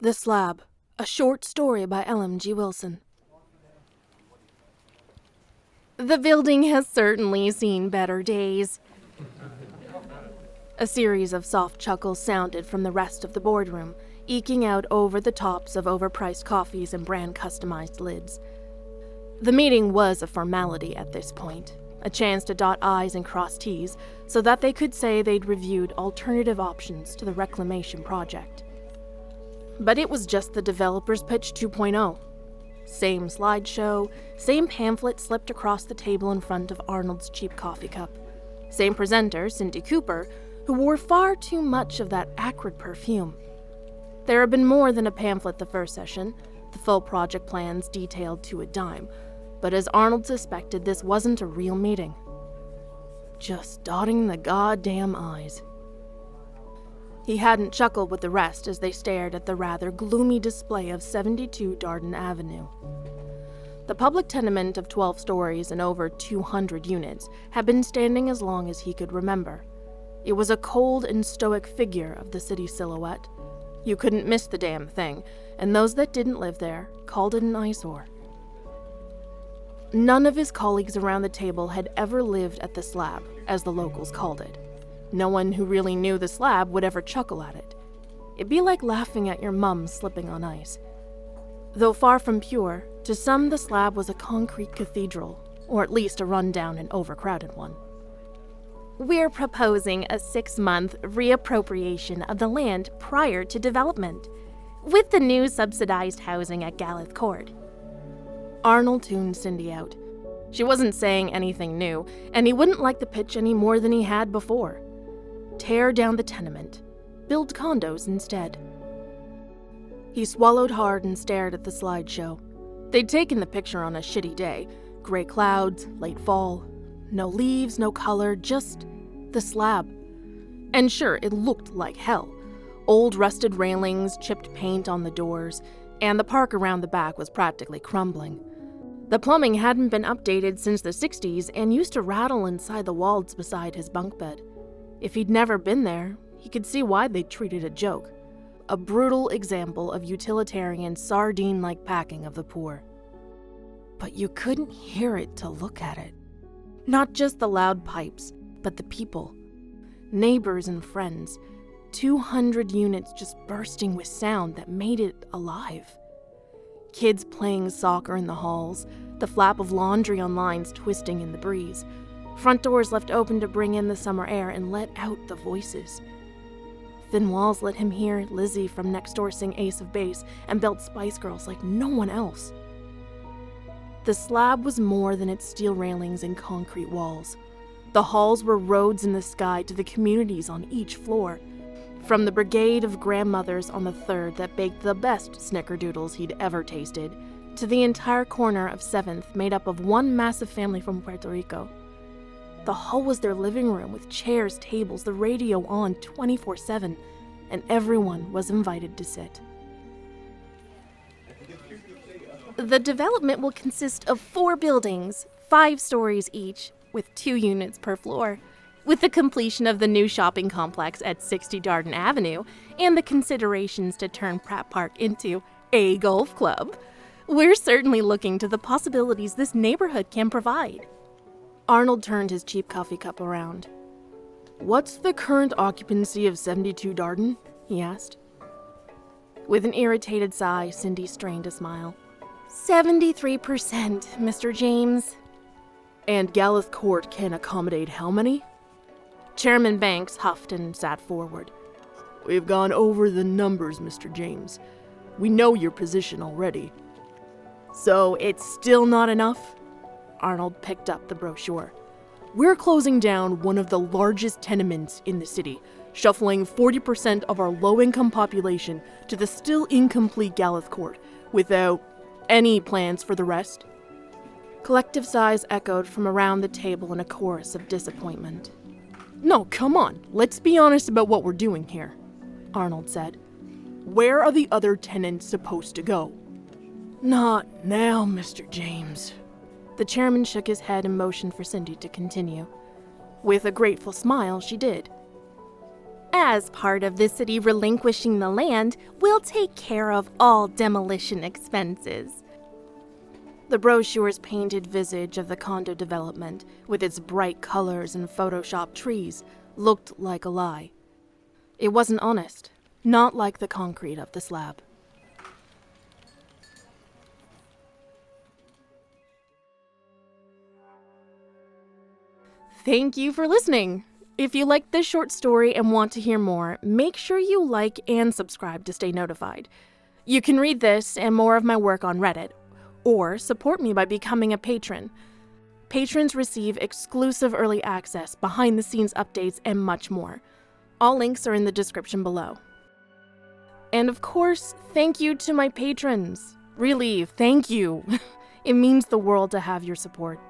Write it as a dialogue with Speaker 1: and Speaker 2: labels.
Speaker 1: The Slab, a short story by LMG Wilson. The building has certainly seen better days. A series of soft chuckles sounded from the rest of the boardroom, eking out over the tops of overpriced coffees and brand-customized lids. The meeting was a formality at this point, a chance to dot I's and cross T's so that they could say they'd reviewed alternative options to the reclamation project. But it was just the developer's pitch 2.0. Same slideshow, same pamphlet slipped across the table in front of Arnold's cheap coffee cup. Same presenter, Cindy Cooper, who wore far too much of that acrid perfume. There had been more than a pamphlet the first session, the full project plans detailed to a dime, but as Arnold suspected, this wasn't a real meeting. Just dotting the goddamn I's. He hadn't chuckled with the rest as they stared at the rather gloomy display of 72 Darden Avenue. The public tenement of 12 stories and over 200 units had been standing as long as he could remember. It was a cold and stoic figure of the city silhouette. You couldn't miss the damn thing, and those that didn't live there called it an eyesore. None of his colleagues around the table had ever lived at the Slab, as the locals called it. No one who really knew the Slab would ever chuckle at it. It'd be like laughing at your mum slipping on ice. Though far from pure, to some the Slab was a concrete cathedral, or at least a rundown and overcrowded one. We're proposing a 6-month reappropriation of the land prior to development, with the new subsidized housing at Galeth Court. Arnold tuned Cindy out. She wasn't saying anything new, and he wouldn't like the pitch any more than he had before. Tear down the tenement. Build condos instead. He swallowed hard and stared at the slideshow. They'd taken the picture on a shitty day. Gray clouds, late fall. No leaves, no color, just the Slab. And sure, it looked like hell. Old rusted railings, chipped paint on the doors, and the park around the back was practically crumbling. The plumbing hadn't been updated since the 60s and used to rattle inside the walls beside his bunk bed. If he'd never been there, he could see why they'd treat it a joke. A brutal example of utilitarian, sardine-like packing of the poor. But you couldn't hear it to look at it. Not just the loud pipes, but the people. Neighbors and friends. 200 units just bursting with sound that made it alive. Kids playing soccer in the halls, the flap of laundry on lines twisting in the breeze. Front doors left open to bring in the summer air and let out the voices. Thin walls let him hear Lizzie from next door sing Ace of Base and belt Spice Girls like no one else. The Slab was more than its steel railings and concrete walls. The halls were roads in the sky to the communities on each floor. From the brigade of grandmothers on the 3rd that baked the best snickerdoodles he'd ever tasted, to the entire corner of 7th made up of one massive family from Puerto Rico. The hall was their living room with chairs, tables, the radio on 24/7, and everyone was invited to sit. The development will consist of 4 buildings, 5 stories each, with 2 units per floor. With the completion of the new shopping complex at 60 Darden Avenue and the considerations to turn Pratt Park into a golf club, we're certainly looking to the possibilities this neighborhood can provide. Arnold turned his cheap coffee cup around. "What's the current occupancy of 72 Darden?" he asked. With an irritated sigh, Cindy strained a smile. 73%, Mr. James. "And Galeth Court can accommodate how many?" Chairman Banks huffed and sat forward. "We've gone over the numbers, Mr. James. We know your position already." "So it's still not enough?" Arnold picked up the brochure. "We're closing down one of the largest tenements in the city, shuffling 40% of our low-income population to the still incomplete Galeth Court, without any plans for the rest?" Collective sighs echoed from around the table in a chorus of disappointment. "No, come on, let's be honest about what we're doing here," Arnold said. "Where are the other tenants supposed to go?" "Not now, Mr. James." The chairman shook his head and motioned for Cindy to continue. With a grateful smile, she did. As part of the city relinquishing the land, we'll take care of all demolition expenses. The brochure's painted visage of the condo development, with its bright colors and photoshopped trees, looked like a lie. It wasn't honest, not like the concrete of the slab. Thank you for listening! If you liked this short story and want to hear more, make sure you like and subscribe to stay notified. You can read this and more of my work on Reddit, or support me by becoming a patron. Patrons receive exclusive early access, behind-the-scenes updates, and much more. All links are in the description below. And of course, thank you to my patrons. Really, thank you. It means the world to have your support.